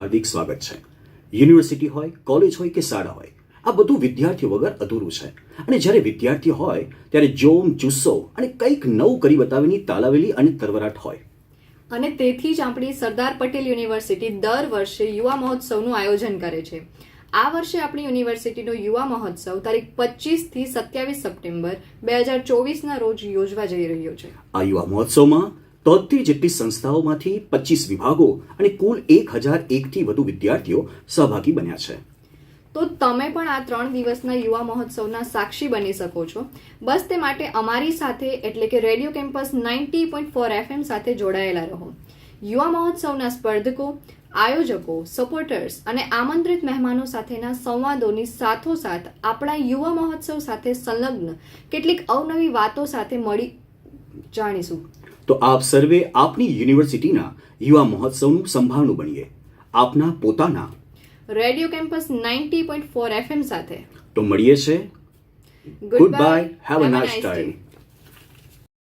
હાર્દિક સ્વાગત છે। યુનિવર્સિટી હોય, કોલેજ હોય કે શાળા હોય, આ બધું વિદ્યાર્થીઓ વગર અધૂરું છે। અને જ્યારે વિદ્યાર્થી હોય ત્યારે જોમ, જુસ્સો અને કંઈક નવું કરી બતાવવાની તાલાવેલી અને તરવરાટ હોય। અને તેથી જ આપણી સરદાર પટેલ યુનિવર્સિટી દર વર્ષે યુવા મહોત્સવનું આયોજન કરે છે। આ વર્ષે આપણી યુનિવર્સિટીનો યુવા મહોત્સવ તારીખ 25 થી 27 સપ્ટેમ્બર 2024ના રોજ યોજવા જઈ રહ્યો છે। આ યુવા મહોત્સવમાં 73 જેટલી સંસ્થાઓમાંથી 25 વિભાગો અને કુલ 1001થી વધુ વિદ્યાર્થીઓ સહભાગી બન્યા છે। તો તમે પણ આ 3 દિવસના યુવા મહોત્સવના સાક્ષી બની શકો છો। બસ તે માટે અમારી સાથે એટલે કે રેડિયો કેમ્પસ 90.4 FM સાથે જોડાયેલા રહો। યુવા મહોત્સવના સ્પર્ધકો, આયોજકો, સપોર્ટર્સ અને આમંત્રિત મહેમાનો સાથેના સંવાદોની સાથોસાથ આપણા યુવા મહોત્સવ સાથે સંલગ્ન કેટલીક અવનવી વાતો સાથે મળી જાણીશું। તો આપ સર્વે આપની યુનિવર્સિટીના યુવા મહોત્સવનું સંભાળનું બનીએ, આપના પોતાના રેડિયો કેમ્પસ 90.4 FM સાથે। તો મળીએ છે। Good bye, have a nice time.